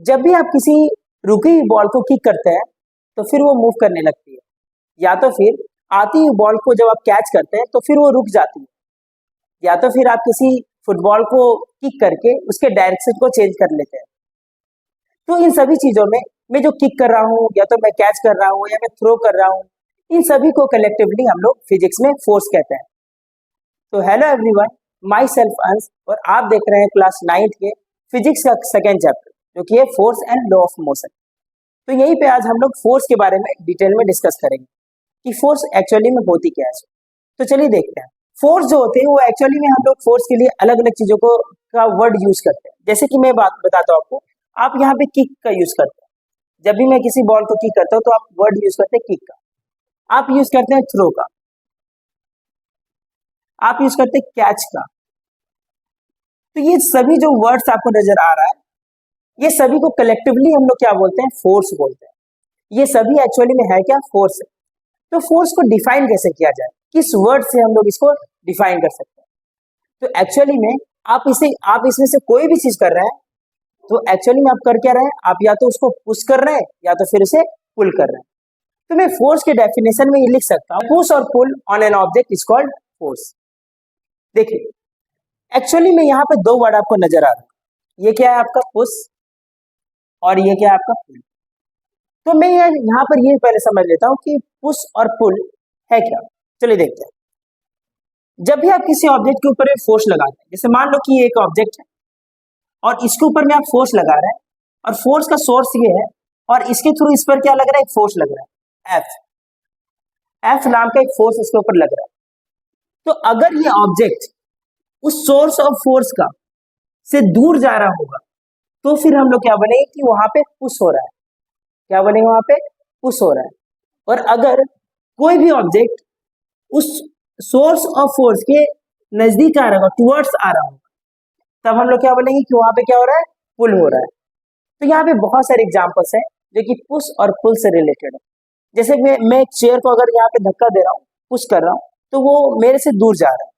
जब भी आप किसी रुकी हुई बॉल को किक करते हैं तो फिर वो मूव करने लगती है, या तो फिर आती हुई बॉल को जब आप कैच करते हैं तो फिर वो रुक जाती है, या तो फिर आप किसी फुटबॉल को किक करके उसके डायरेक्शन को चेंज कर लेते हैं। तो इन सभी चीजों में मैं जो किक कर रहा हूँ, या तो मैं कैच कर रहा हूँ, या मैं थ्रो कर रहा हूँ, इन सभी को कलेक्टिवली हम लोग फिजिक्स में फोर्स कहते हैं। तो हेलो एवरीवन, माई सेल्फ अंश, और आप देख रहे हैं क्लास 9th के फिजिक्स का सेकेंड चैप्टर, जो कि है force and law of motion. तो यहीं पे आज हम लोग फोर्स के बारे में डिटेल में डिस्कस करेंगे कि फोर्स एक्चुअली में होती क्या है। तो चलिए देखते हैं। फोर्स जो होते हैं वो एक्चुअली में हम लोग फोर्स के लिए अलग अलग चीजों को का वर्ड यूज करते हैं। जैसे कि मैं बात बताता हूँ आपको, आप यहाँ पे किक का यूज करते हैं। जब भी मैं किसी बॉल को किक करता हूँ तो आप वर्ड यूज करते हैं किक का, आप यूज करते हैं थ्रो का, आप यूज करते हैं कैच का। तो ये सभी जो वर्ड्स आपको नजर आ रहा है, ये सभी को कलेक्टिवली हम लोग क्या बोलते हैं, फोर्स बोलते हैं। ये सभी एक्चुअली में है क्या, फोर्स है। तो फोर्स को डिफाइन कैसे किया जाए, किस वर्ड से हम लोग इसको डिफाइन कर सकते हैं। तो एक्चुअली में आप इसमें से कोई भी चीज कर रहे हैं तो एक्चुअली में आप कर क्या रहे हैं, आप या तो उसको पुश कर रहे हैं या तो फिर उसे पुल कर रहे हैं। तो मैं फोर्स के डेफिनेशन में ये लिख सकता हूँ, पुश और pull on an object is called force. देखिए एक्चुअली में यहाँ पे दो वर्ड आपको नजर आ रहा है, ये क्या है आपका पुश और ये क्या है आपका पुल। तो मैं यहाँ पर ये पहले समझ लेता हूँ कि पुश और पुल है क्या। चलिए देखते हैं। जब भी आप किसी ऑब्जेक्ट के ऊपर फोर्स लगाते हैं, जैसे मान लो कि ये एक ऑब्जेक्ट है और इसके ऊपर में आप फोर्स लगा रहे हैं, और फोर्स का सोर्स ये है, और इसके थ्रू इस पर क्या लग रहा है, एक फोर्स लग रहा है, एफ नाम का एक फोर्स इसके ऊपर लग रहा है। तो अगर ये ऑब्जेक्ट उस सोर्स ऑफ फोर्स का से दूर जा रहा होगा तो फिर हम लोग क्या बनेंगे कि वहां पे पुश हो रहा है, क्या बनेगा, वहां पे पुश हो रहा है। और अगर कोई भी ऑब्जेक्ट उस सोर्स ऑफ फोर्स के नजदीक आ रहा होगा, टुवर्ड्स आ रहा होगा, तब हम लोग क्या बोलेंगे कि वहां पे क्या हो रहा है, पुल हो रहा है। तो यहाँ पे बहुत सारे एग्जांपल्स हैं जो कि पुश और पुल से रिलेटेड है। जैसे मैं एक चेयर को अगर यहाँ पे धक्का दे रहा हूँ, पुश कर रहा हूँ, तो वो मेरे से दूर जा रहा है।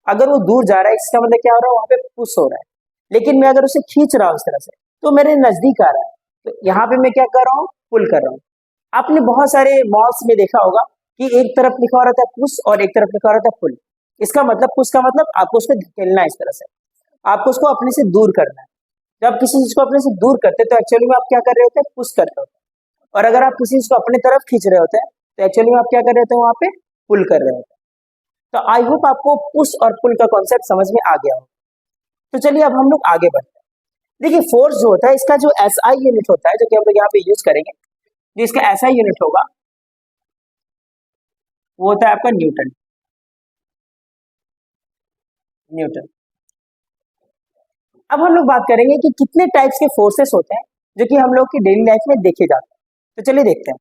अगर वो दूर जा रहा है इसका मतलब क्या हो रहा है, वहां पे पुश हो रहा है। लेकिन मैं अगर उसे खींच रहा हूँ इस तरह से तो मेरे नजदीक आ रहा है, तो यहाँ पे मैं क्या कर रहा हूँ, पुल कर रहा हूँ। आपने बहुत सारे मॉल्स में देखा होगा कि एक तरफ लिखा रहता है पुश और एक तरफ लिखा रहता है पुल। इसका मतलब, पुश का मतलब आपको उसको धकेलना है, इस तरह से आपको उसको अपने से दूर करना है। जब किसी चीज को अपने से दूर करते हैं तो एक्चुअली में आप क्या कर रहे होते हैं, पुश कर रहे होते हैं। और अगर आप किसी चीज को अपने तरफ खींच रहे होते हैं तो एक्चुअली में आप क्या कर रहे होते हैं, वहां पे पुल कर रहे होते हैं। तो आई होप आपको पुश और पुल का कॉन्सेप्ट समझ में आ गया हो। तो चलिए अब हम लोग आगे बढ़ते हैं। देखिए फोर्स जो होता है, इसका जो एसआई यूनिट होता है, जो कि हम लोग यहाँ पे यूज करेंगे, जो इसका एसआई यूनिट होगा वो होता है आपका न्यूटन। न्यूटन। अब हम लोग बात करेंगे कि कितने टाइप्स के फोर्सेस होते हैं जो कि हम लोग की डेली लाइफ में देखे जाते हैं। तो चलिए देखते हैं।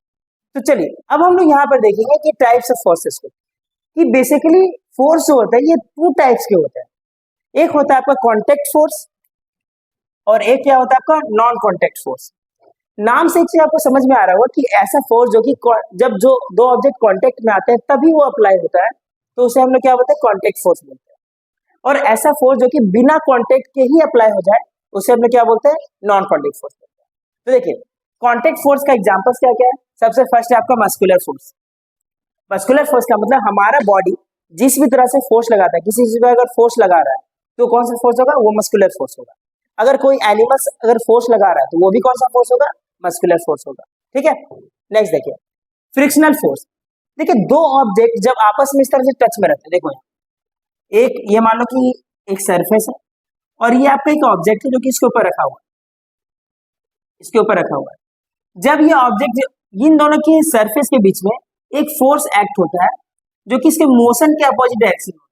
तो चलिए अब हम लोग यहाँ पर देखेंगे कि टाइप्स ऑफ फोर्सेस को, कि बेसिकली फोर्स जो होता है ये टू टाइप्स के होते हैं। एक होता है आपका कॉन्टेक्ट फोर्स और एक क्या होता है आपका नॉन कॉन्टेक्ट फोर्स। नाम से एक चीज आपको समझ में आ रहा होगा कि ऐसा फोर्स जो कि जब जो दो ऑब्जेक्ट कांटेक्ट में आते हैं तभी वो अप्लाई होता है, तो उसे हम लोग क्या बोलते हैं, कांटेक्ट फोर्स बोलते हैं। और ऐसा फोर्स जो कि बिना कांटेक्ट के ही अप्लाई हो जाए उसे हम लोग क्या बोलते हैं, नॉन कांटेक्ट फोर्स बोलते हैं। तो देखिए कांटेक्ट फोर्स का एग्जांपल्स क्या क्या है। सबसे फर्स्ट है आपका मस्कुलर फोर्स। मस्कुलर फोर्स का मतलब हमारा बॉडी जिस भी तरह से फोर्स लगाता है, किसी चीज पर अगर फोर्स लगा रहा है तो कौन सा फोर्स होगा, वो मस्कुलर फोर्स होगा। अगर कोई एनिमल्स अगर फोर्स लगा रहा है तो वो भी कौन सा फोर्स होगा, मस्कुलर फोर्स होगा। ठीक है, नेक्स्ट देखिए फ्रिक्शनल फोर्स। देखिए दो ऑब्जेक्ट जब आपस में इस तरह से टच में रहते हैं, देखो एक ये मान लो कि एक सरफेस है और ये आपका एक ऑब्जेक्ट है जो कि इसके ऊपर रखा हुआ है, इसके ऊपर रखा हुआ है। जब ये ऑब्जेक्ट, इन दोनों के सरफेस के बीच में एक फोर्स एक्ट होता है जो कि इसके मोशन के अपोजिट डायरेक्शन में।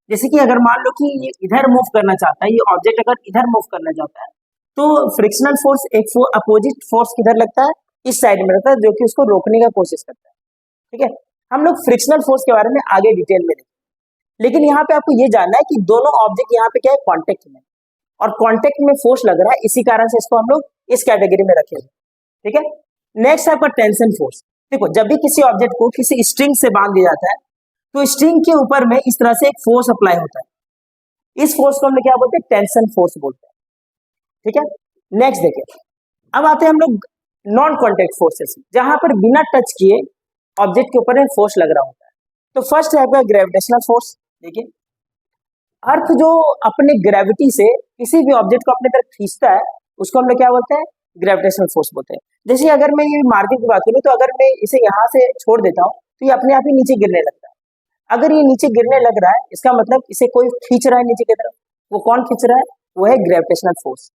जैसे कि अगर मान लो कि ये इधर मूव करना चाहता है, ये ऑब्जेक्ट अगर इधर मूव करना चाहता है तो फ्रिक्शनल फोर्स एक अपोजिट फोर्स किधर लगता है, इस साइड में लगता है, जो कि उसको रोकने का कोशिश करता है। ठीक है, हम लोग फ्रिक्शनल फोर्स के बारे में आगे डिटेल में देखेंगे। लेकिन यहाँ पे आपको ये जानना है कि दोनों ऑब्जेक्ट यहाँ पे क्या है, कॉन्टेक्ट में, और कॉन्टेक्ट में फोर्स लग रहा है, इसी कारण से इसको हम लोग इस कैटेगरी में रखेंगे। ठीक है, नेक्स्ट है आपका टेंशन फोर्स। देखो जब भी किसी ऑब्जेक्ट को किसी स्ट्रिंग से बांध दिया जाता है तो स्ट्रिंग के ऊपर में इस तरह से एक फोर्स अप्लाई होता है, इस फोर्स को हम लोग क्या बोलते हैं, टेंशन फोर्स बोलते हैं। ठीक है, नेक्स्ट देखिए अब आते हैं हम लोग नॉन कॉन्टेक्ट फोर्सेस, जहां पर बिना टच किए ऑब्जेक्ट के ऊपर फोर्स लग रहा होता है। तो फर्स्ट है आपका ग्रेविटेशनल फोर्स। देखिए, अर्थ जो अपने ग्रेविटी से किसी भी ऑब्जेक्ट को अपने तरफ खींचता है, उसको हम लोग क्या बोलते हैं? ग्रेविटेशनल फोर्स बोलते हैं। जैसे अगर मैं ये मार्केट की बात करूँ, तो अगर मैं इसे यहाँ से छोड़ देता हूँ तो ये अपने आप ही नीचे गिरने लगता है। अगर ये नीचे गिरने लग रहा है, इसका मतलब इसे कोई खींच रहा है नीचे की तरफ। वो कौन खींच रहा है? वो है ग्रेविटेशनल फोर्स।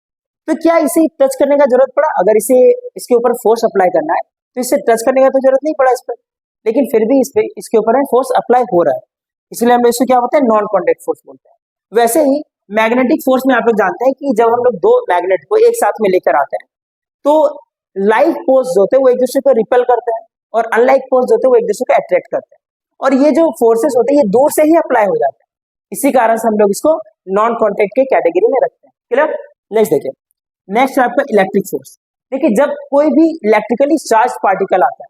तो क्या इसे टच करने का जरूरत पड़ा? अगर इसे इसके ऊपर फोर्स अप्लाई करना है तो इसे टच करने का तो जरूरत नहीं पड़ा इस पर, लेकिन फिर भी इस पे इसके ऊपर फोर्स अप्लाई हो रहा है, इसलिए हम इसको क्या बोलते हैं? नॉन कॉन्टेक्ट फोर्स बोलते हैं। वैसे ही मैग्नेटिक फोर्स में आप लोग जानते हैं कि जब हम लोग दो मैग्नेट को एक साथ में लेकर आते हैं, तो लाइक पोल्स जो होते हैं वो एक दूसरे को रिपेल करते हैं, और अनलाइक पोल्स जो होते हैं वो एक दूसरे को अट्रैक्ट करते हैं। और ये जो फोर्सेस होते हैं ये दूर से ही अप्लाई हो जाते हैं, इसी कारण से हम लोग इसको नॉन कॉन्टेक्ट के कैटेगरी में रखते हैं। क्लियर? नेक्स्ट देखिए, नेक्स्ट है आपका इलेक्ट्रिक फोर्स। देखिए, जब कोई भी इलेक्ट्रिकली चार्ज पार्टिकल आता है,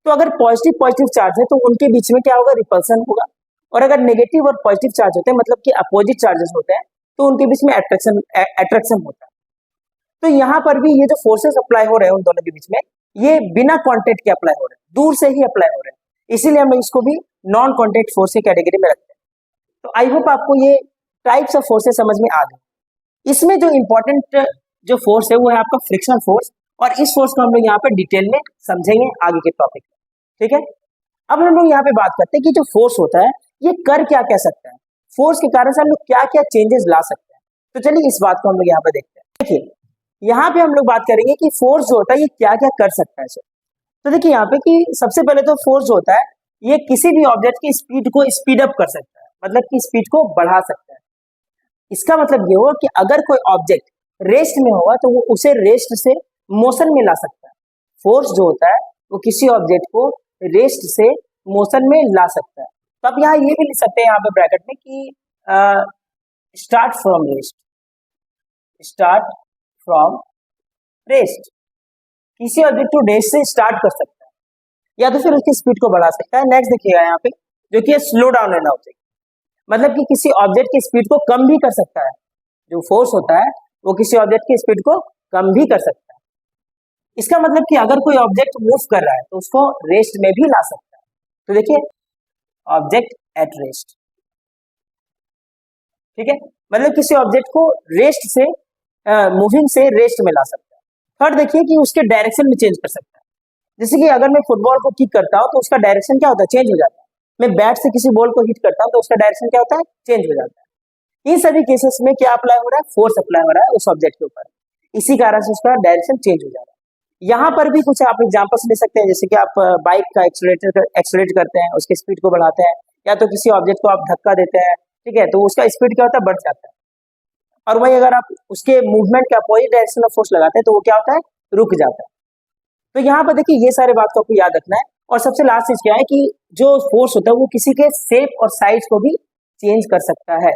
तो अगर पॉजिटिव पॉजिटिव चार्ज है तो उनके बीच में क्या होगा? रिपल्सन होगा। और अगर नेगेटिव और पॉजिटिव चार्ज होते हैं, मतलब कि अपोजिट चार्जेस होते हैं, तो उनके बीच में अट्रैक्शन होता है। तो यहाँ पर भी ये जो फोर्सेस अप्लाई हो रहे हैं उन दोनों के बीच में, ये बिना कॉन्टेक्ट के अप्लाई हो रहे हैं, दूर से ही अप्लाई हो रहे हैं, इसीलिए हम इसको भी नॉन कॉन्टेक्ट फोर्स की कैटेगरी में रखते हैं। तो आई होप आपको ये टाइप्स ऑफ फोर्सेस समझ में आ गए। इसमें जो इंपॉर्टेंट जो फोर्स है वो है आपका फ्रिक्शनल फोर्स, और इस फोर्स को हम लोग यहाँ पे डिटेल में समझेंगे आगे के टॉपिक में। ठीक है, अब हम लोग यहाँ पे बात करते हैं कि जो फोर्स होता है ये कर क्या कह सकता है, फोर्स के कारण से हम लोग क्या क्या चेंजेस ला सकते हैं। तो चलिए इस बात को हम लोग यहाँ पे देखते हैं। देखिए, यहाँ पे हम लोग बात करेंगे कि फोर्स जो होता है ये क्या क्या कर सकता है। तो देखिए यहाँ पे कि सबसे पहले तो फोर्स जो होता है ये किसी भी ऑब्जेक्ट की स्पीड को स्पीड अप कर सकता है, मतलब कि स्पीड को बढ़ा सकता है। इसका मतलब ये हुआ कि अगर कोई ऑब्जेक्ट रेस्ट में होगा तो वो उसे रेस्ट से मोशन में ला सकता है। फोर्स जो होता है वो किसी ऑब्जेक्ट को रेस्ट से मोशन में ला सकता है। तो आप यहाँ ये भी लिख सकते हैं यहाँ पे ब्रैकेट में कि start from rest, start from rest. किसी ऑब्जेक्ट को रेस्ट से स्टार्ट कर सकता है या तो फिर उसकी स्पीड को बढ़ा सकता है। नेक्स्ट देखिएगा यहाँ पे जो कि स्लो डाउन एन ऑब्जेक्ट, मतलब कि किसी ऑब्जेक्ट की स्पीड को कम भी कर सकता है। जो फोर्स होता है वो किसी ऑब्जेक्ट की स्पीड को कम भी कर सकता है। इसका मतलब कि अगर कोई ऑब्जेक्ट मूव कर रहा है तो उसको रेस्ट में भी ला सकता है। तो देखिए, ऑब्जेक्ट एट रेस्ट, ठीक है, मतलब किसी ऑब्जेक्ट को रेस्ट से मूविंग से रेस्ट में ला सकता है। थर्ड देखिए कि उसके डायरेक्शन में चेंज कर सकता है। जैसे कि अगर मैं फुटबॉल को किक करता हूं तो उसका डायरेक्शन क्या होता है? चेंज हो जाता है। मैं बैट से किसी बॉल को हिट करता हूं तो उसका डायरेक्शन क्या होता है? चेंज हो जाता है। इन सभी केसेस में क्या अप्लाई हो रहा है? फोर्स अप्लाई हो रहा है उस ऑब्जेक्ट के ऊपर, इसी कारण से उसका डायरेक्शन चेंज हो जा रहा है। यहाँ पर भी कुछ आप एग्जांपल्स ले सकते हैं, जैसे कि आप बाइक का एक्सलेट करते हैं, उसकी स्पीड को बढ़ाते हैं, या तो किसी ऑब्जेक्ट को आप धक्का देते हैं, ठीक है, तो उसका स्पीड क्या होता है? बढ़ जाता है। और वही अगर आप उसके मूवमेंट के अपोजिट डायरेक्शन में फोर्स लगाते हैं तो वो क्या होता है? रुक जाता है। तो यहाँ पर देखिए ये सारे बात को आपको याद रखना है। और सबसे लास्ट चीज क्या है कि जो फोर्स होता है वो किसी के शेप और साइज को भी चेंज कर सकता है,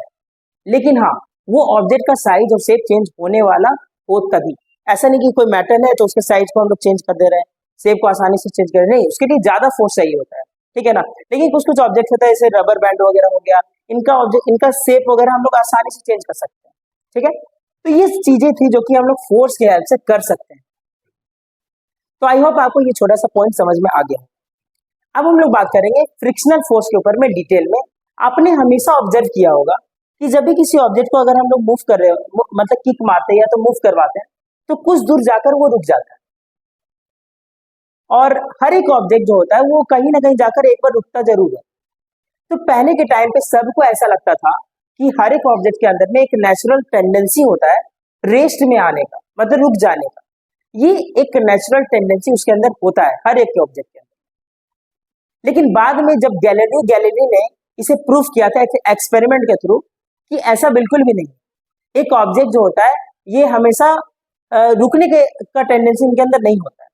लेकिन हाँ, वो ऑब्जेक्ट का साइज और शेप चेंज होने वाला हो तभी। ऐसा नहीं कि कोई मैटर है तो उसके साइज को हम लोग चेंज कर दे रहे हैं, शेप को आसानी से चेंज कर रहे हैं, नहीं, उसके लिए ज्यादा फोर्स चाहिए होता है, ठीक है ना। लेकिन कुछ कुछ ऑब्जेक्ट होता है जैसे रबर बैंड वगैरह हो गया, इनका शेप वगैरह हम लोग आसानी से चेंज कर सकते हैं, ठीक है। तो ये चीजें थी जो कि हम लोग फोर्स के हेल्प से कर सकते हैं। तो आई होप आपको ये छोटा सा पॉइंट समझ में आ गया। अब हम लोग बात करेंगे फ्रिक्शनल फोर्स के ऊपर में डिटेल में। आपने हमेशा ऑब्जर्व किया होगा कि जब भी किसी ऑब्जेक्ट को अगर हम लोग मूव कर रहे हो, मतलब किक मारते हैं या तो मूव करवाते हैं, तो कुछ दूर जाकर वो रुक जाता है। और हर एक ऑब्जेक्ट जो होता है वो कहीं ना कहीं जाकर एक बार रुकता जरूर है। तो पहले के टाइम पे सबको ऐसा लगता था कि हर एक ऑब्जेक्ट के अंदर में एक नेचुरल टेंडेंसी होता है रेस्ट में आने का, मतलब रुक जाने का। ये एक नेचुरल टेंडेंसी उसके अंदर होता है हर एक के ऑब्जेक्ट के अंदर। लेकिन बाद में जब गैलीलियो ने इसे प्रूफ किया था एक्सपेरिमेंट के थ्रू कि ऐसा बिल्कुल भी नहीं। एक ऑब्जेक्ट जो होता है ये हमेशा रुकने के का टेंडेंसी इनके अंदर नहीं होता है।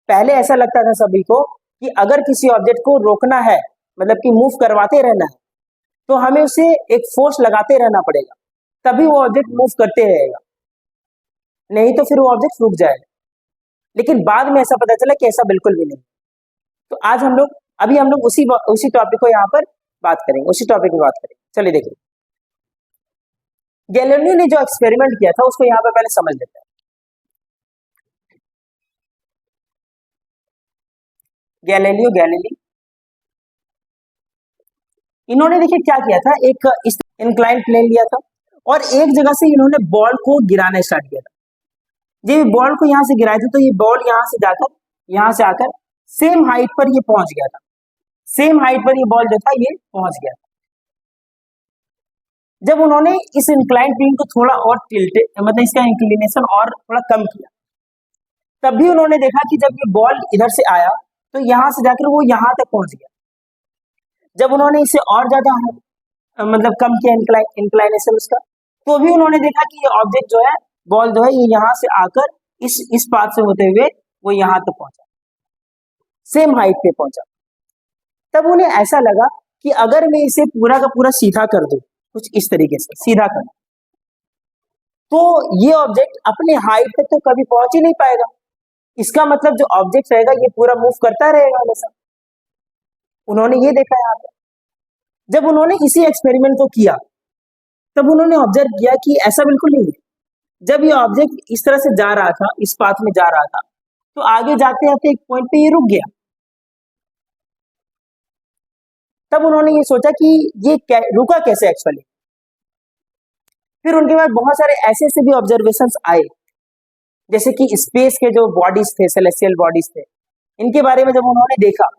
पहले ऐसा लगता था सभी को कि अगर किसी ऑब्जेक्ट को रोकना है, मतलब कि मूव करवाते रहना है, तो हमें उसे एक फोर्स लगाते रहना पड़ेगा, तभी वो ऑब्जेक्ट मूव करते रहेगा, नहीं तो फिर वो ऑब्जेक्ट रुक जाएगा। लेकिन बाद में ऐसा पता चला कि ऐसा बिल्कुल भी नहीं। तो आज अभी हम लोग उसी टॉपिक को यहाँ पर बात करेंगे, उसी टॉपिक में बात करेंगे। चलिए देखिए, गैलीलियो ने जो एक्सपेरिमेंट किया था उसको यहाँ पर पहले समझ लेते हैं। गैलीलियो गैलीली, इन्होंने देखिए क्या किया था, एक इंक्लाइन प्लेन लिया था और एक जगह से इन्होंने बॉल को गिराना स्टार्ट किया था। जब बॉल को यहाँ से गिराए थे तो ये बॉल यहाँ से जाकर यहाँ से आकर सेम हाइट पर ये पहुंच गया था, सेम हाइट पर ये बॉल जो था ये पहुंच गया था। जब उन्होंने इस इंक्लाइन प्लेन को थोड़ा और टिल्टे मतलब इसका इंक्लिनेशन और थोड़ा कम किया, तब भी उन्होंने देखा कि जब ये बॉल इधर से आया तो यहाँ से जाकर वो यहाँ तक पहुंच गया। जब उन्होंने इसे और ज्यादा मतलब कम किया इंक्लाइनेशन उसका, तो भी उन्होंने देखा कि ये ऑब्जेक्ट जो है, बॉल जो है, ये यहाँ से आकर इस पाथ से होते हुए वो यहाँ तक पहुंचा, सेम हाइट पे पहुंचा। तब उन्हें ऐसा लगा कि अगर मैं इसे पूरा का पूरा सीधा कर दूं, कुछ इस तरीके से सीधा कर, तो ये ऑब्जेक्ट अपने हाइट तक तो कभी पहुंच ही नहीं पाएगा। इसका मतलब जो ऑब्जेक्ट रहेगा ये पूरा मूव करता रहेगा हमेशा। उन्होंने ये देखा यहाँ पे। जब उन्होंने इसी एक्सपेरिमेंट को किया तब उन्होंने ऑब्जर्व किया कि ऐसा बिल्कुल नहीं है। जब ये ऑब्जेक्ट इस तरह से जा रहा था, इस पाथ में जा रहा था, तो आगे जाते जाते एक पॉइंट पे ये रुक गया। तब उन्होंने ये सोचा कि ये रुका कैसे एक्चुअली। फिर उनके बाद बहुत सारे ऐसे ऐसे भी ऑब्जर्वेशंस आए, जैसे कि स्पेस के जो बॉडीज थे, सेलेस्टियल बॉडीज थे, इनके बारे में जब उन्होंने देखा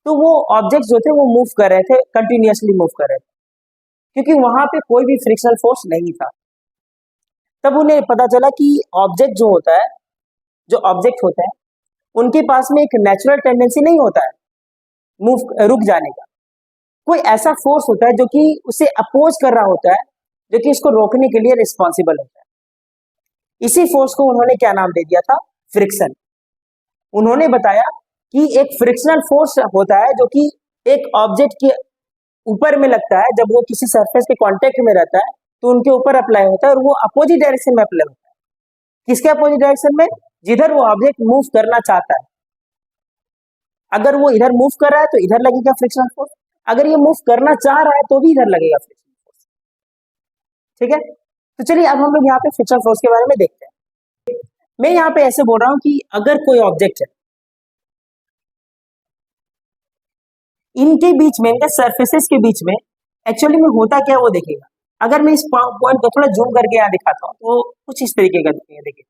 तो वो ऑब्जेक्ट्स जो थे वो मूव कर रहे थे, कंटिन्यूअसली मूव कर रहे थे, क्योंकि वहां पे कोई भी फ्रिक्शनल फोर्स नहीं था। तब उन्हें पता चला कि ऑब्जेक्ट जो होता है, जो ऑब्जेक्ट होता है, उनके पास में एक नेचुरल टेंडेंसी नहीं होता है रुक जाने का। कोई ऐसा फोर्स होता है जो कि उसे अपोज कर रहा होता है, जो कि इसको रोकने के लिए रिस्पॉन्सिबल होता है। इसी फोर्स को उन्होंने क्या नाम दे दिया था? फ्रिक्शन। उन्होंने बताया कि एक फ्रिक्शनल फोर्स होता है जो कि एक ऑब्जेक्ट के ऊपर में लगता है, जब वो किसी सरफेस के कांटेक्ट में रहता है तो उनके ऊपर अप्लाई होता है और वो अपोजिट डायरेक्शन में अप्लाई होता है। किसके अपोजिट डायरेक्शन में? जिधर वो ऑब्जेक्ट मूव करना चाहता है। अगर वो इधर मूव कर रहा है तो इधर लगेगा फ्रिक्शनल फोर्स, अगर ये मूव करना चाह रहा है तो भी इधर लगेगा फ्रिक्शनल फोर्स। ठीक है, तो चलिए अब हम लोग यहाँ पे फ्रिक्शनल फोर्स के बारे में देखते हैं। मैं यहाँ पे ऐसे बोल रहा हूं कि अगर कोई ऑब्जेक्ट है, इनके बीच में, इनके सरफेसेस के बीच में एक्चुअली में होता क्या है वो देखिएगा। अगर मैं इस पॉइंट को थोड़ा जूम करके यहाँ दिखाता हूँ तो कुछ इस तरीके का दिखेगा। देखिए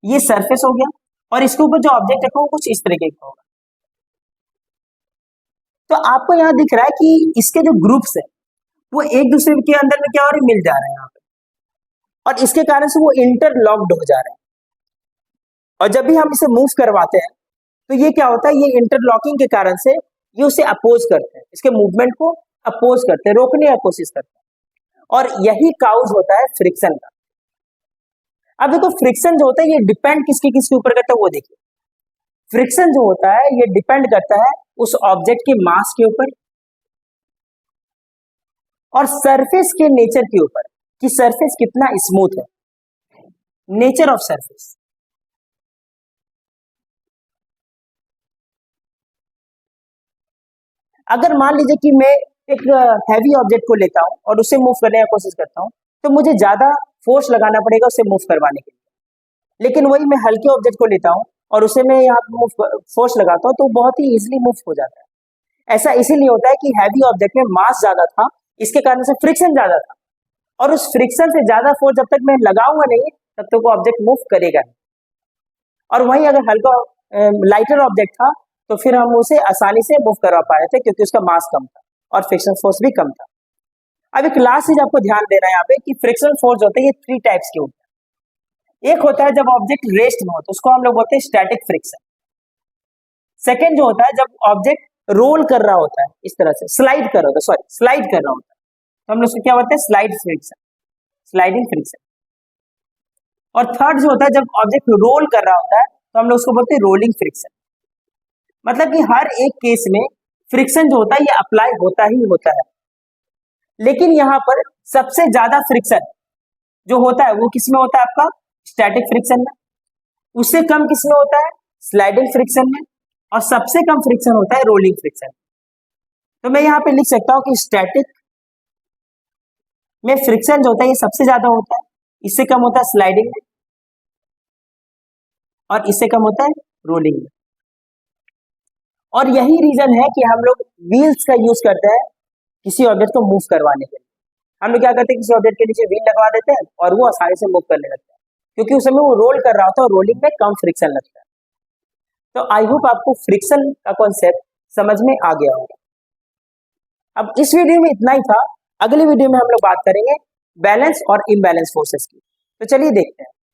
ये सरफेस हो गया और इसके ऊपर जो ऑब्जेक्ट रखा वो कुछ इस तरीके का होगा। तो आपको यहाँ दिख रहा है कि इसके जो ग्रुप्स है वो एक दूसरे के अंदर में क्या हो रहे हैं, मिल जा रहे हैं यहाँ पे, और इसके कारण से वो इंटरलॉक्ड हो जा रहे हैं। और जब भी हम इसे मूव करवाते हैं तो ये क्या होता है, ये इंटरलॉकिंग के कारण से ये उसे अपोज करते हैं, इसके मूवमेंट को अपोज करते हैं, रोकने की कोशिश करते हैं, और यही काउज होता है फ्रिक्शन का। अब देखो फ्रिक्शन जो होता है ये डिपेंड किसके ऊपर करता है वो देखिए। फ्रिक्शन जो होता है ये डिपेंड करता है उस ऑब्जेक्ट के मास के ऊपर और सरफेस के नेचर के ऊपर, कि सरफेस कितना स्मूथ है, नेचर ऑफ सरफेस। अगर मान लीजिए कि मैं एक हैवी ऑब्जेक्ट को लेता हूं और उसे मूव करने की कोशिश करता हूं, तो मुझे ज्यादा फोर्स लगाना पड़ेगा उसे मूव करवाने के लिए। लेकिन वही मैं हल्के ऑब्जेक्ट को लेता हूं और उसे मैं यहाँ फोर्स लगाता हूं तो बहुत ही इजीली मूव हो जाता है। ऐसा इसीलिए होता है कि हैवी ऑब्जेक्ट में मास ज्यादा था, इसके कारण से फ्रिक्शन ज्यादा था, और उस फ्रिक्शन से ज्यादा फोर्स जब तक मैं लगाऊंगा नहीं तब तक वो ऑब्जेक्ट मूव करेगा नहीं। और वहीं अगर हल्का लाइटर ऑब्जेक्ट था तो फिर हम उसे आसानी से मूव करवा पा रहे थे क्योंकि उसका मास कम था और फ्रिक्शन फोर्स भी कम था। अब एक लास्ट चीज आपको ध्यान देना है यहाँ पे कि फ्रिक्शन फोर्स होते हैं ये 3 टाइप्स के होते हैं। एक होता है जब ऑब्जेक्ट रेस्ट में हो तो उसको हम लोग बोलते हैं स्टैटिक फ्रिक्शन। सेकेंड जो होता है जब ऑब्जेक्ट रोल कर रहा होता है, इस तरह से स्लाइड कर रहा होता है, सॉरी स्लाइड कर रहा होता है, तो हम लोग उसको क्या बोलते हैं? Slide friction, sliding friction. और थर्ड जो होता है जब ऑब्जेक्ट रोल कर रहा होता है तो हम लोग उसको बोलते हैं रोलिंग फ्रिक्शन। मतलब कि हर एक केस में फ्रिक्शन जो होता है ये अप्लाई होता ही होता है, लेकिन यहाँ पर सबसे ज्यादा फ्रिक्शन जो होता है वो किसमें होता है? आपका स्टैटिक फ्रिक्शन में। उससे कम किसमें होता है? स्लाइडिंग फ्रिक्शन में। और सबसे कम फ्रिक्शन होता है रोलिंग फ्रिक्शन। तो मैं यहाँ पे लिख सकता हूँ कि स्टैटिक में फ्रिक्शन जो होता है ये सबसे ज्यादा होता है, इससे कम होता है स्लाइडिंग में, और इससे कम होता है रोलिंग में। और यही रीजन है कि हम लोग व्हील्स का यूज करते हैं किसी ऑब्जेक्ट को मूव करवाने के लिए। हम लोग क्या करते हैं, किसी ऑब्जेक्ट के नीचे व्हील लगवा देते हैं और वो आसानी से मूव करने लगता है, क्योंकि उस समय वो रोल कर रहा होता है और रोलिंग में कम फ्रिक्शन लगता है। तो आई होप आपको फ्रिक्शन का कॉन्सेप्ट समझ में आ गया होगा। अब इस वीडियो में इतना ही था। अगले वीडियो में हम लोग बात करेंगे बैलेंस और इम्बैलेंस फोर्सेस की। तो चलिए देखते हैं।